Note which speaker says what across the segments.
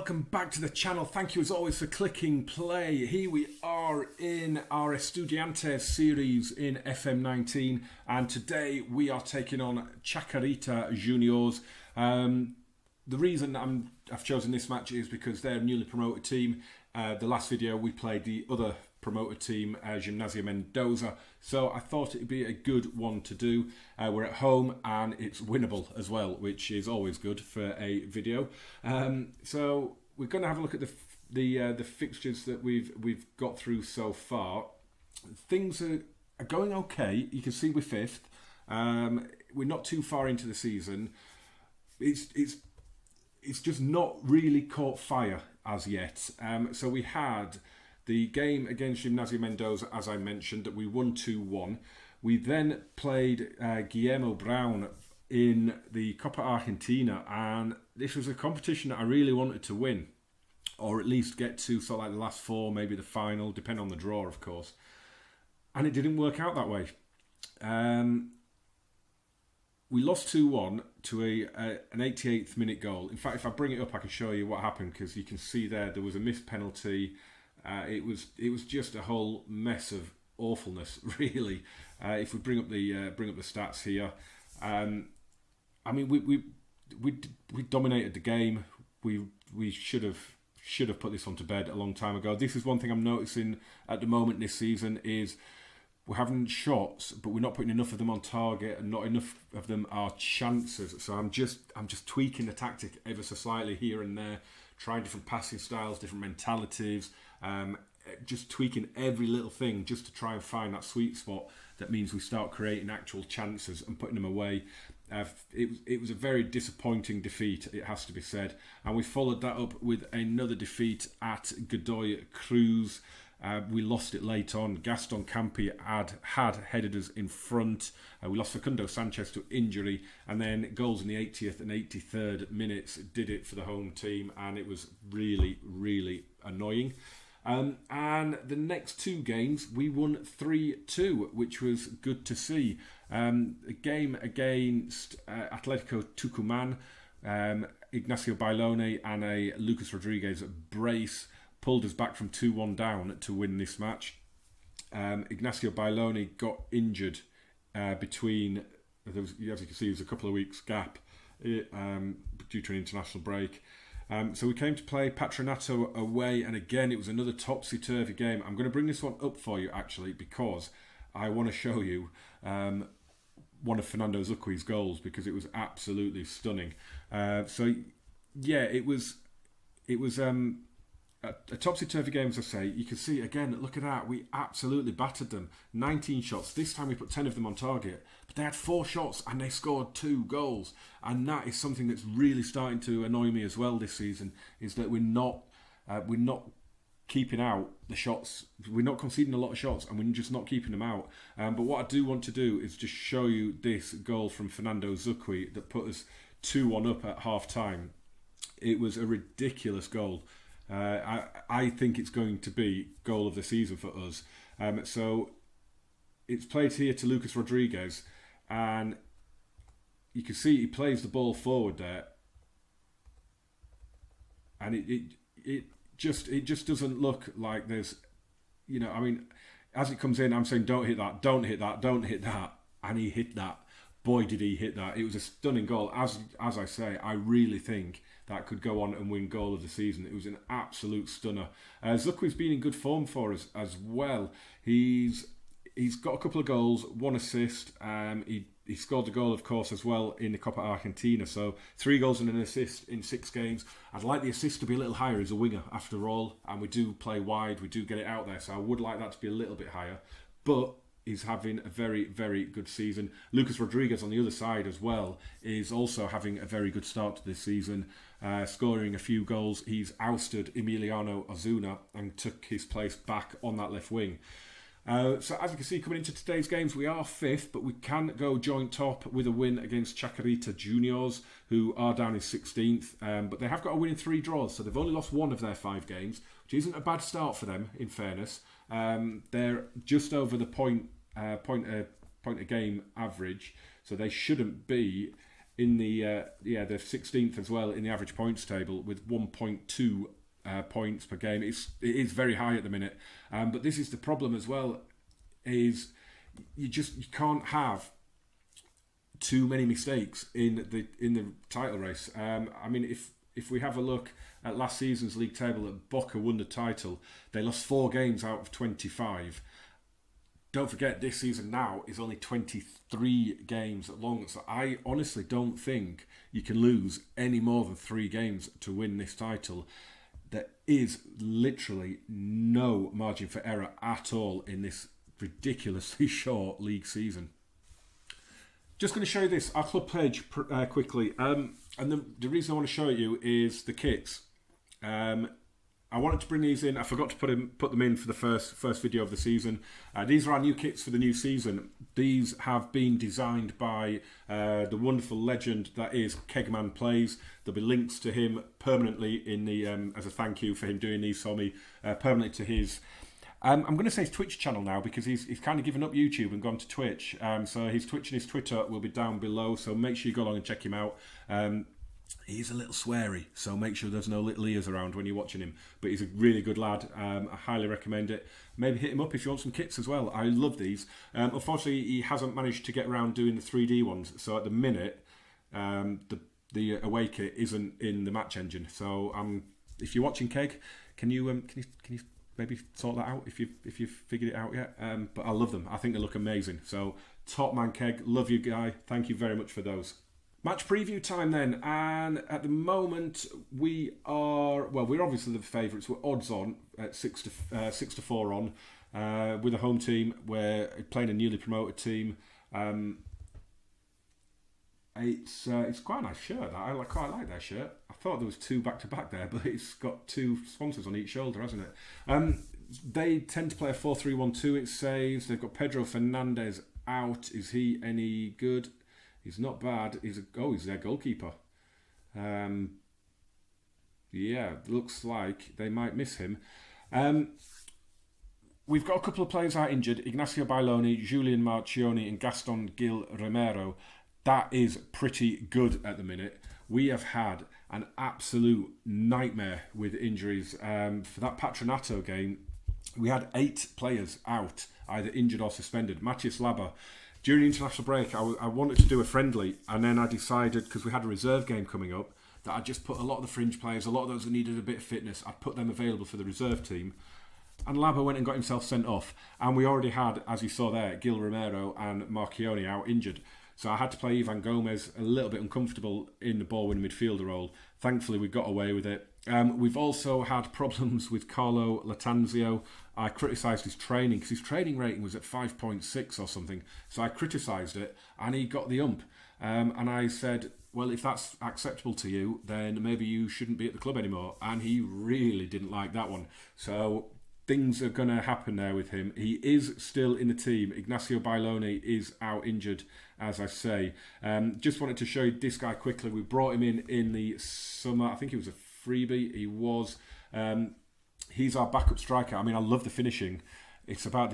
Speaker 1: welcome back to the channel. Thank you as always for clicking play. Here we are in our Estudiantes series in FM19, and today we are taking on Chacarita Juniors. The reason I've chosen this match is because they're a newly promoted team. The last video we played the other promoted team, Gimnasia Mendoza, so I thought it'd be a good one to do. We're at home and it's winnable as well, which is always good for a video. So we're going to have a look at the fixtures that we've got through so far. Things are going okay. You can see we're fifth. We're not too far into the season. It's just not really caught fire as yet. So we had the game against Gimnasia Mendoza, as I mentioned, that we won 2-1. We then played Guillermo Brown in the Copa Argentina, and this was a competition that I really wanted to win, or at least get to sort of like the last four, maybe the final, depending on the draw, of course. And it didn't work out that way. We lost 2-1 to an 88th minute goal. In fact, if I bring it up, I can show you what happened, because you can see there was a missed penalty. It was just a whole mess of awfulness, really. If we bring up the stats here, I mean we dominated the game. We should have put this one to bed a long time ago. This is one thing I'm noticing at the moment this season is we're having shots, but we're not putting enough of them on target, and not enough of them are chances. So I'm just tweaking the tactic ever so slightly here and there, trying different passing styles, different mentalities, just tweaking every little thing just to try and find that sweet spot that means we start creating actual chances and putting them away. It was a very disappointing defeat, it has to be said, and we followed that up with another defeat at Godoy Cruz. We lost it late on. Gaston Campi had headed us in front. We lost Facundo Sanchez to injury, and then goals in the 80th and 83rd minutes did it for the home team, and it was really, really annoying. And the next two games we won 3-2, which was good to see. A game against Atletico Tucumán, Ignacio Bailone and a Lucas Rodriguez brace pulled us back from 2-1 down to win this match. Ignacio Bailone got injured between, as you can see, there's a couple of weeks gap due to an international break. So we came to play Patronato away, and again it was another topsy-turvy game. I'm going to bring this one up for you actually, because I want to show you one of Fernando Zucqui's goals, because it was absolutely stunning. So yeah, it was a topsy-turvy game, as I say. You can see, again, look at that. We absolutely battered them. 19 shots. This time we put 10 of them on target. But they had 4 shots and they scored 2 goals. And that is something that's really starting to annoy me as well this season, is that we're not keeping out the shots. We're not conceding a lot of shots, and we're just not keeping them out. But what I do want to do is just show you this goal from Fernando Zuccui that put us 2-1 up at half-time. It was a ridiculous goal. I think it's going to be goal of the season for us. So it's played here to Lucas Rodriguez, and you can see he plays the ball forward there, and it just doesn't look like there's, you know, I mean, as it comes in, I'm saying don't hit that, don't hit that, don't hit that, and he hit that. Boy, did he hit that. It was a stunning goal. As I say, I really think that could go on and win goal of the season. It was an absolute stunner. Zucqui's been in good form for us as well. He's got a couple of goals, 1 assist. He scored the goal, of course, as well in the Copa Argentina. So 3 goals and an assist in 6 games. I'd like the assist to be a little higher. He's a winger, after all, and we do play wide. We do get it out there, so I would like that to be a little bit higher. But he's having a very, very good season. Lucas Rodriguez on the other side as well is also having a very good start to this season, scoring a few goals. He's ousted Emiliano Ozuna and took his place back on that left wing. So as you can see, coming into today's games, we are 5th, but we can go joint top with a win against Chacarita Juniors, who are down in 16th. But they have got a win in 3 draws, so they've only lost 1 of their 5 games, which isn't a bad start for them, in fairness. They're just over the point a game average, so they shouldn't be in the they're 16th as well in the average points table with 1.2 points per game. It is very high at the minute, but this is the problem as well. Is you can't have too many mistakes in the title race. I mean, if we have a look at last season's league table, that Boca won the title, they lost 4 games out of 25. Don't forget, this season now is only 23 games long, so I honestly don't think you can lose any more than 3 games to win this title. There is literally no margin for error at all in this ridiculously short league season. Just going to show you this, our club page quickly, and the reason I want to show you is the kits. I wanted to bring these in. I forgot to put them in for the first video of the season. These are our new kits for the new season. These have been designed by the wonderful legend that is Keg Man Plays. There'll be links to him permanently in the as a thank you for him doing these for me, permanently to his. I'm going to say his Twitch channel now because he's kind of given up YouTube and gone to Twitch. So his Twitch and his Twitter will be down below. So make sure you go along and check him out. He's a little sweary, so make sure there's no little ears around when you're watching him. But he's a really good lad. I highly recommend it. Maybe hit him up if you want some kits as well. I love these. Unfortunately, he hasn't managed to get around doing the 3D ones. So at the minute, the away kit isn't in the match engine. So if you're watching Keg, can you maybe sort that out if you've figured it out yet? But I love them. I think they look amazing. So top man Keg, love you guy. Thank you very much for those. Match preview time then, and at the moment we're obviously the favourites. We're odds on at 6 to 4 on with a home team. We're playing a newly promoted team. It's quite a nice shirt. I quite like that shirt. I thought there was 2 back to back there, but it's got 2 sponsors on each shoulder, hasn't it? They tend to play a 4-3-1-2. It says they've got Pedro Fernandez out. Is he any good? He's not bad. He's their goalkeeper. Looks like they might miss him. We've got a couple of players out injured. Ignacio Bailoni, Julian Marchioni and Gaston Gil Romero. That is pretty good at the minute. We have had an absolute nightmare with injuries. For that Patronato game, we had 8 players out, either injured or suspended. Matthias Labber. During the international break, I wanted to do a friendly, and then I decided, because we had a reserve game coming up, that I'd just put a lot of the fringe players, a lot of those who needed a bit of fitness, I'd put them available for the reserve team. And Labba went and got himself sent off. And we already had, as you saw there, Gil Romero and Marchioni out injured. So I had to play Ivan Gomez a little bit uncomfortable in the ball-winning midfielder role. Thankfully, we got away with it. We've also had problems with Carlo Latanzio. I criticised his training because his training rating was at 5.6 or something. So I criticised it and he got the ump. And I said, well, if that's acceptable to you, then maybe you shouldn't be at the club anymore. And he really didn't like that one. So things are going to happen there with him. He is still in the team. Ignacio Bailoni is out injured, as I say. Just wanted to show you this guy quickly. We brought him in the summer. I think he was a freebie. He was. He's our backup striker. I mean, I love the finishing. It's about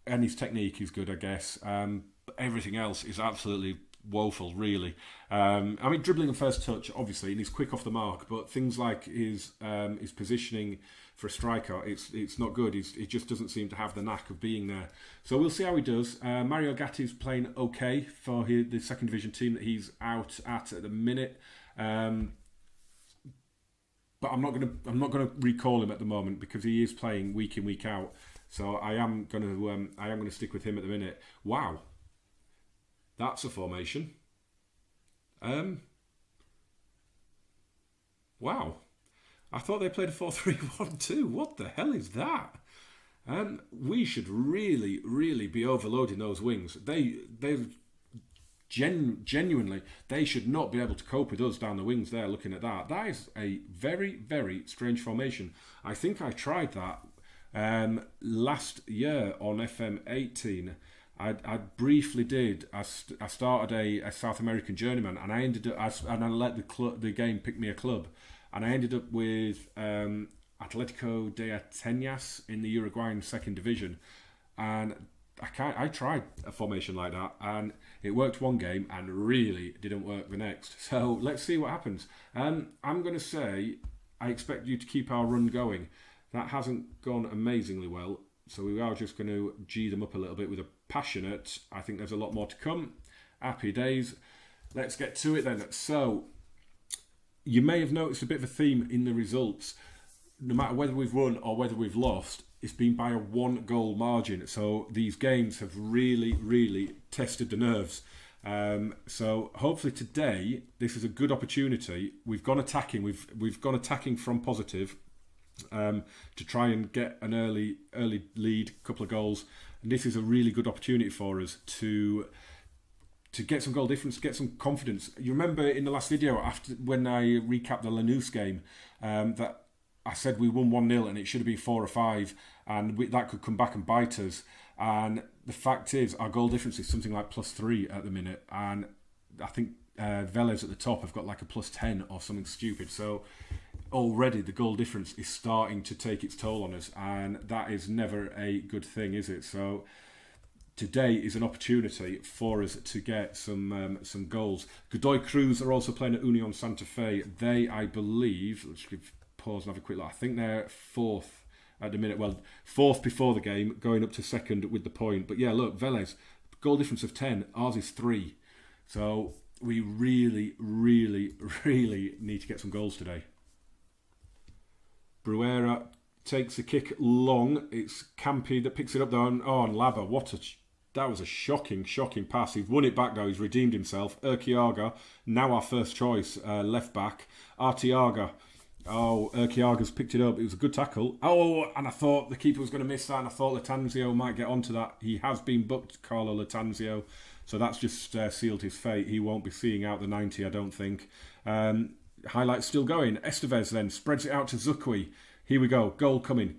Speaker 1: and his technique is good, I guess. But everything else is absolutely woeful, really. I mean, dribbling and first touch, obviously, and he's quick off the mark. But things like his positioning for a striker, it's not good. He just doesn't seem to have the knack of being there. So we'll see how he does. Mario Gatti's playing okay for the second division team that he's out at the minute. But I'm not going to recall him at the moment because he is playing week in, week out. So I am going to stick with him at the minute. Wow, that's a formation. Wow, I thought they played a 4-3-1-2. What the hell is that? We should really, really be overloading those wings. Genuinely, they should not be able to cope with us down the wings there looking at that. That is a very, very strange formation. I think I tried that last year on FM19. I briefly did. I started a South American journeyman and I ended up, and I let the game pick me a club. And I ended up with Atletico de Atenas in the Uruguayan second division. And I tried a formation like that, and it worked one game and really didn't work the next. So let's see what happens. I'm going to say I expect you to keep our run going. That hasn't gone amazingly well, so we are just going to G them up a little bit with a passionate. I think there's a lot more to come. Happy days. Let's get to it then. So you may have noticed a bit of a theme in the results. No matter whether we've won or whether we've lost, it's been by a 1-goal margin. So these games have really tested the nerves. So hopefully today, this is a good opportunity. We've gone attacking. We've gone attacking from positive to try and get an early lead, couple of goals. And this is a really good opportunity for us to get some goal difference, get some confidence. You remember in the last video, after when I recapped the Lanús game, that I said we won 1-0 and it should have been 4 or 5, and that could come back and bite us. And the fact is, our goal difference is something like +3 at the minute, and I think Vélez at the top have got like a +10 or something stupid. So already the goal difference is starting to take its toll on us, and that is never a good thing, is it? So today is an opportunity for us to get some goals. Godoy Cruz are also playing at Union Santa Fe. They, I believe, let's give pause and have a quick look. I think they're 4th at the minute. Well, 4th before the game, going up to 2nd with the point. But yeah, look, Vélez, goal difference of 10. Ours is 3. So we really need to get some goals today. Bruera takes a kick long. It's Campy that picks it up though. Oh, and Laba, that was a shocking pass. He's won it back though. He's redeemed himself. Urquiaga, now our first choice, left back. Arteaga. Oh, Urquiaga's picked it up. It was a good tackle. Oh, and I thought the keeper was going to miss that, and I thought Latanzio might get onto that. He has been booked, Carlo Latanzio, so that's just sealed his fate. He won't be seeing out the 90, I don't think. Highlights still going. Estevez then spreads it out to Zukwi. Here we go. Goal coming.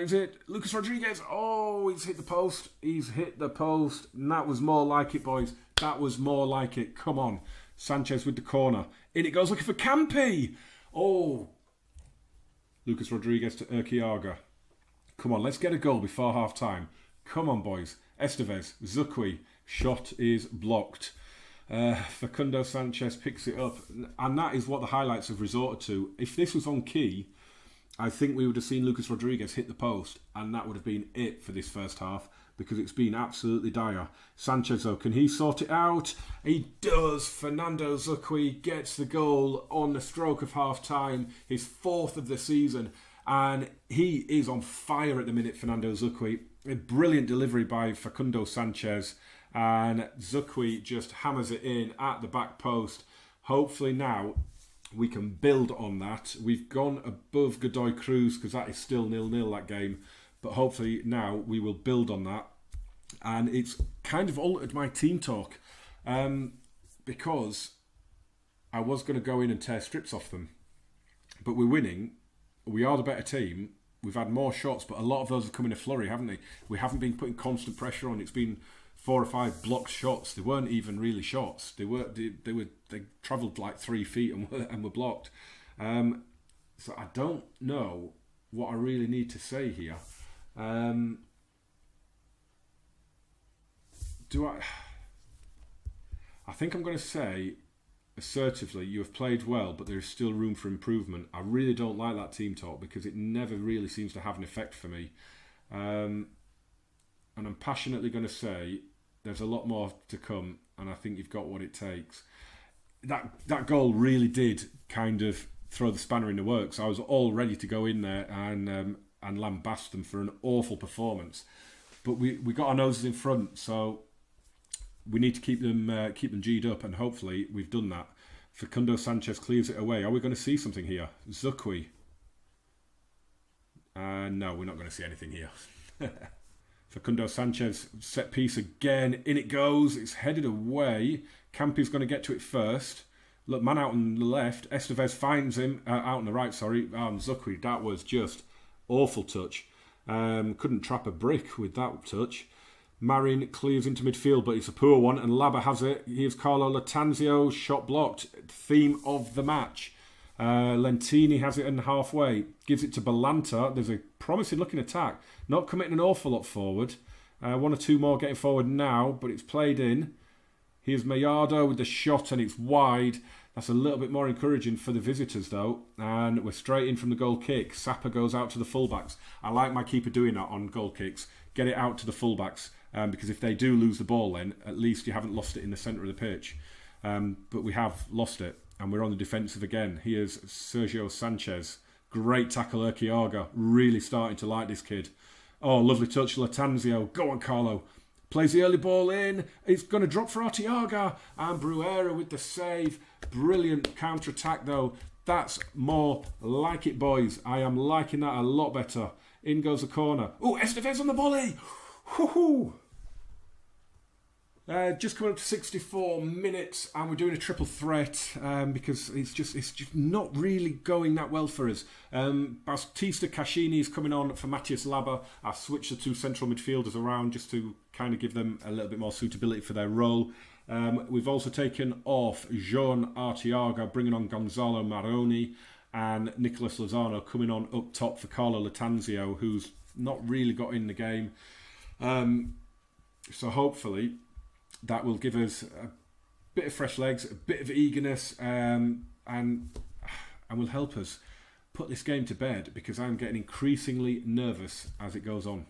Speaker 1: Is it Lucas Rodriguez? Oh, he's hit the post. And that was more like it, boys. That was more like it. Come on. Sanchez with the corner. In it goes, looking for Campy. Oh. Lucas Rodriguez to Urquiaga. Come on, let's get a goal before half time. Come on, boys. Estevez, Zukwi. Shot is blocked. Facundo Sanchez picks it up. And that is what the highlights have resorted to. If this was on key, I think we would have seen Lucas Rodriguez hit the post, and that would have been it for this first half, because it's been absolutely dire. Sanchez, though, can he sort it out? He does. Fernando Zukwi gets the goal on the stroke of half-time, his 4th of the season, and he is on fire at the minute, Fernando Zukwi. A brilliant delivery by Facundo Sanchez, and Zukwi just hammers it in at the back post. Hopefully now we can build on that. We've gone above Godoy Cruz because that is still 0-0 that game. But hopefully now we will build on that. And it's kind of altered my team talk because I was going to go in and tear strips off them. But we're winning. We are the better team. We've had more shots, but a lot of those have come in a flurry, haven't they? We haven't been putting constant pressure on. It's been 4 or 5 blocked shots. They weren't even really shots. They travelled like 3 feet and were blocked. So I don't know what I really need to say here. I think I'm going to say assertively, you have played well, but there is still room for improvement. I really don't like that team talk because it never really seems to have an effect for me. And I'm passionately going to say there's a lot more to come, and I think you've got what it takes. That goal really did kind of throw the spanner in the works. I was all ready to go in there and lambast them for an awful performance, but we got our noses in front, so we need to keep them G'd up, and hopefully we've done that. Facundo Sanchez clears it away. Are we going to see something here? Zukwi. No, we're not going to see anything here. Facundo Sanchez, set piece again. In it goes. It's headed away. Campy's going to get to it first. Look, man out on the left. Estevez finds him. Out on the right, sorry. Zukwi, that was just awful touch. Couldn't trap a brick with that touch. Marin clears into midfield, but it's a poor one, and Laba has it. Here's Carlo Latanzio, shot blocked. Theme of the match. Lentini has it in halfway. Gives it to Balanta. There's a promising looking attack. Not committing an awful lot forward. One or two more getting forward now, but it's played in. Here's Mayardo with the shot and it's wide. That's a little bit more encouraging for the visitors though. And we're straight in from the goal kick. Sapa goes out to the fullbacks. I like my keeper doing that on goal kicks. Get it out to the fullbacks. Because if they do lose the ball then, at least you haven't lost it in the centre of the pitch. But we have lost it. And we're on the defensive again. Here's Sergio Sanchez. Great tackle, Urquiaga. Really starting to like this kid. Oh, lovely touch, Latanzio. Go on, Carlo. Plays the early ball in. It's going to drop for Arteaga. And Bruera with the save. Brilliant counter-attack, though. That's more like it, boys. I am liking that a lot better. In goes the corner. Oh, Estevez on the volley. Woohoo! Just coming up to 64 minutes, and we're doing a triple threat because it's just not really going that well for us. Bautista Cascini is coming on for Matthias Laba. I've switched the two central midfielders around just to kind of give them a little bit more suitability for their role. We've also taken off Jean Arteaga, bringing on Gonzalo Maroni, and Nicolas Lozano coming on up top for Carlo Latanzio, who's not really got in the game. So hopefully that will give us a bit of fresh legs, a bit of eagerness, and will help us put this game to bed, because I'm getting increasingly nervous as it goes on.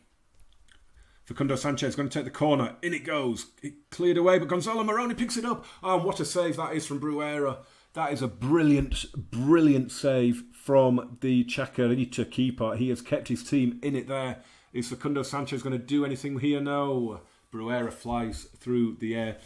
Speaker 1: Facundo Sanchez is going to take the corner. In it goes. It cleared away, but Gonzalo Moroni picks it up. Oh, and what a save that is from Bruera. That is a brilliant, brilliant save from the Chacarita keeper. He has kept his team in it there. Is Facundo Sanchez going to do anything here? No. Bruera flies through the air.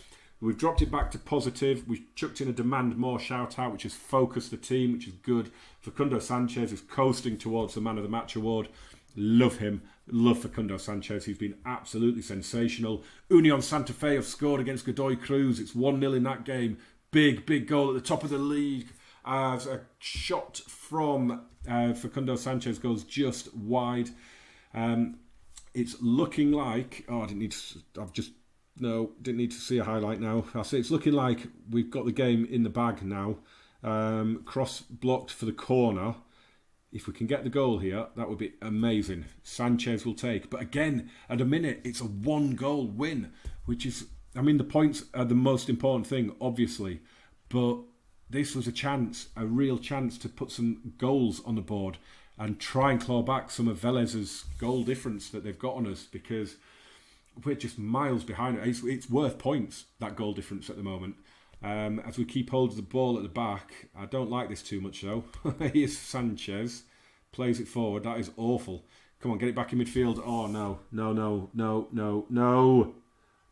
Speaker 1: We've dropped it back to positive. We've chucked in a demand more shout out, which has focused the team, which is good. Facundo Sanchez is coasting towards the Man of the Match award. Love him. Love Facundo Sanchez. He's been absolutely sensational. Union Santa Fe have scored against Godoy Cruz. It's 1-0 in that game. Big, big goal at the top of the league. As a shot from Facundo Sanchez goes just wide. It's looking like... Oh, didn't need to see a highlight now. I say it's looking like we've got the game in the bag now. Cross blocked for the corner. If we can get the goal here, that would be amazing. Sanchez will take. But again, at a minute, it's a 1-goal win, which is... I mean, the points are the most important thing, obviously. But this was a chance, a real chance to put some goals on the board and try and claw back some of Velez's goal difference that they've got on us, because we're just miles behind it. It's worth points, that goal difference at the moment. As we keep hold of the ball at the back, I don't like this too much though. Here's Sanchez, plays it forward. That is awful. Come on, get it back in midfield. Oh no.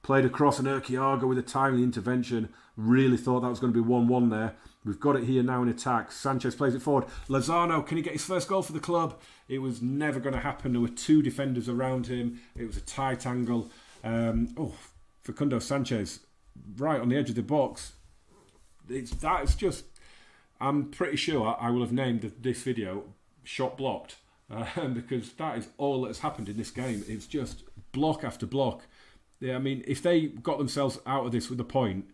Speaker 1: Played across, and Urquiaga with a timely intervention. Really thought that was going to be 1-1 there. We've got it here now in attack. Sanchez plays it forward. Lozano, can he get his first goal for the club? It was never going to happen. There were two defenders around him. It was a tight angle. Facundo Sanchez, right on the edge of the box. I'm pretty sure I will have named this video Shot Blocked. Because that is all that has happened in this game. It's just block after block. Yeah, I mean, if they got themselves out of this with a point,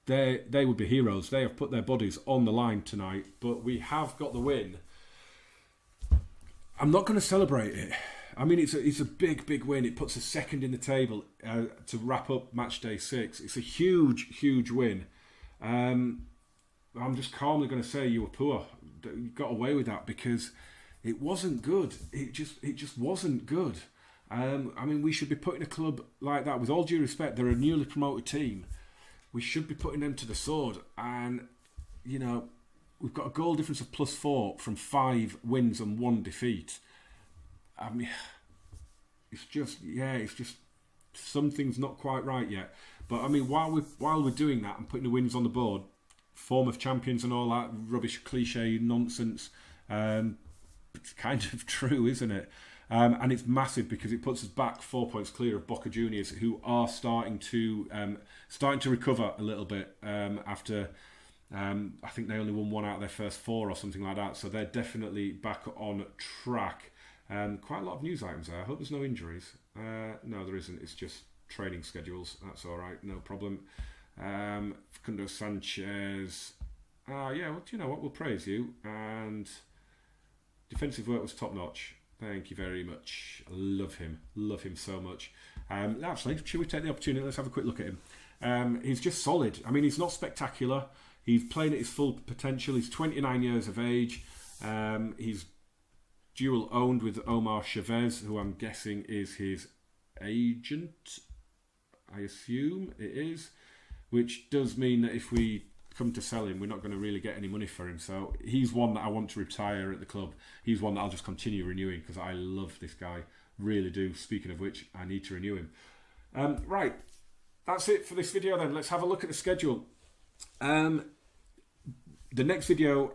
Speaker 1: they would be heroes. They have put their bodies on the line tonight, but we have got the win. I'm not going to celebrate it. I mean, it's a big, big win. It puts us second in the table to wrap up match day 6. It's a huge, huge win. I'm just calmly going to say you were poor. You got away with that because it wasn't good. It just wasn't good. I mean, we should be putting a club like that, with all due respect, they're a newly promoted team. We should be putting them to the sword. And, you know, we've got a goal difference of +4 from 5 wins and 1 defeat. I mean, it's just something's not quite right yet. But, I mean, while we're doing that and putting the wins on the board, form of champions and all that rubbish, cliche nonsense, it's kind of true, isn't it? And it's massive because it puts us back 4 points clear of Boca Juniors, who are starting to recover a little bit after I think they only won 1 out of their first 4 or something like that. So they're definitely back on track. Quite a lot of news items there. I hope there's no injuries. No, there isn't. It's just training schedules. That's all right. No problem. Facundo Sanchez. Yeah, well, do you know what? We'll praise you. And defensive work was top notch. Thank you very much. I love him so much. Actually, should we take the opportunity? Let's have a quick look at him. He's just solid. I mean, he's not spectacular. He's playing at his full potential. He's 29 years of age. He's dual owned with Omar Chavez, who I'm guessing is his agent. I assume it is, which does mean that if we come to sell him, we're not going to really get any money for him. So he's one that I want to retire at the club. He's one that I'll just continue renewing because I love this guy, really do. Speaking of which, I need to renew him. Right, that's it for this video then. Let's have a look at the schedule. The next video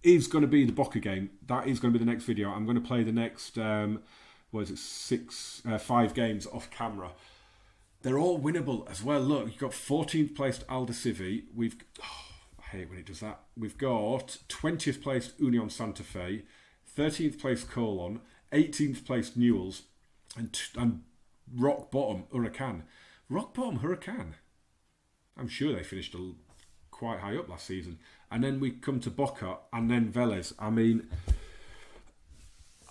Speaker 1: is going to be the Boca game. That is going to be the next video. I'm going to play the next 5 games off camera. They're all winnable as well. Look, you've got 14th placed Aldosivi. I hate when it does that. We've got 20th placed Union Santa Fe, 13th placed Colon, 18th placed Newell's, and rock bottom Huracan. Rock bottom Huracan. I'm sure they finished quite high up last season. And then we come to Boca and then Vélez. I mean,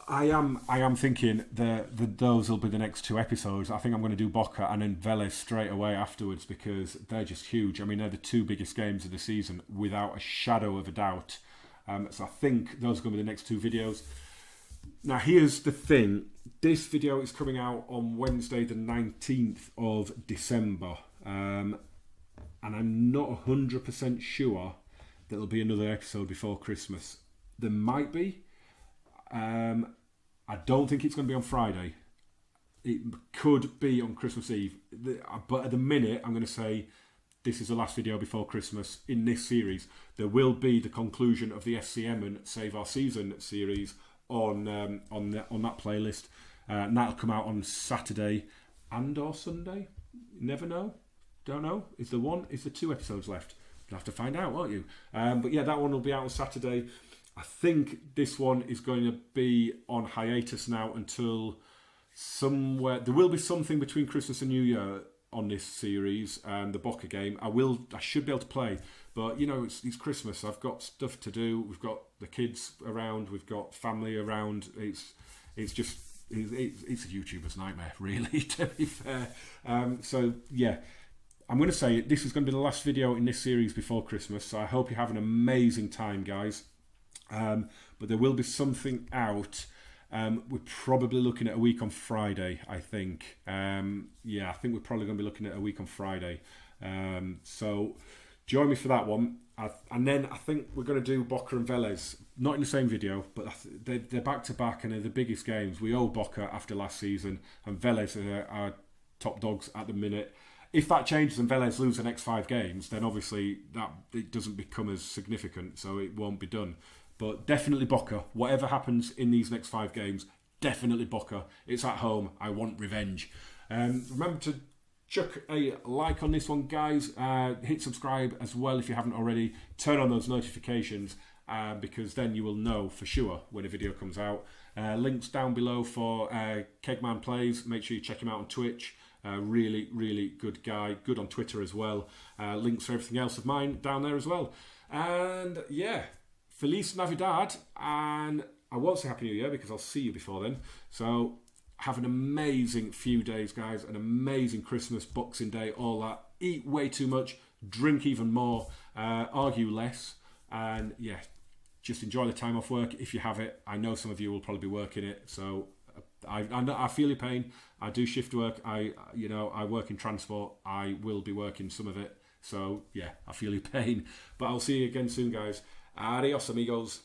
Speaker 1: I am thinking those will be the next 2 episodes. I think I'm going to do Boca and then Vélez straight away afterwards because they're just huge. I mean, they're the 2 biggest games of the season without a shadow of a doubt. So I think those are going to be the next 2 videos. Now, here's the thing. This video is coming out on Wednesday, the 19th of December. And I'm not 100% sure there'll be another episode before Christmas. There might be. I don't think it's going to be on Friday. It could be on Christmas Eve. But at the minute, I'm going to say this is the last video before Christmas in this series. There will be the conclusion of the FC Emmen Save Our Season series on that playlist. And that'll come out on Saturday and or Sunday. Never know. Don't know. Is there 2 episodes left? You'll have to find out, won't you? But yeah, that one will be out on Saturday. I think this one is going to be on hiatus now until somewhere. There will be something between Christmas and New Year on this series and the Boca game. I should be able to play, but you know, it's Christmas. I've got stuff to do. We've got the kids around. We've got family around. It's a YouTuber's nightmare, really, to be fair. So yeah. I'm going to say this is going to be the last video in this series before Christmas, so I hope you have an amazing time, guys. But there will be something out. We're probably looking at a week on Friday, I think. I think we're probably going to be looking at a week on Friday. So join me for that one. And then I think we're going to do Boca and Vélez. Not in the same video, but they're back-to-back and they're the biggest games. We owe Boca after last season, and Vélez are our top dogs at the minute. If that changes and Vélez lose the next 5 games, then obviously that it doesn't become as significant, so it won't be done. But definitely Boca. Whatever happens in these next 5 games, definitely Boca. It's at home. I want revenge. Remember to chuck a like on this one, guys. Hit subscribe as well if you haven't already. Turn on those notifications because then you will know for sure when a video comes out. Links down below for Keg Man Plays. Make sure you check him out on Twitch. Really, really good guy. Good on Twitter as well. Links for everything else of mine down there as well. And yeah, Feliz Navidad. And I won't say Happy New Year because I'll see you before then. So have an amazing few days, guys. An amazing Christmas, Boxing Day, all that. Eat way too much. Drink even more. Argue less. And yeah, just enjoy the time off work if you have it. I know some of you will probably be working it. So I feel your pain. I do shift work. I work in transport. I will be working some of it. So yeah, I feel your pain. But I'll see you again soon, guys. Adios, amigos.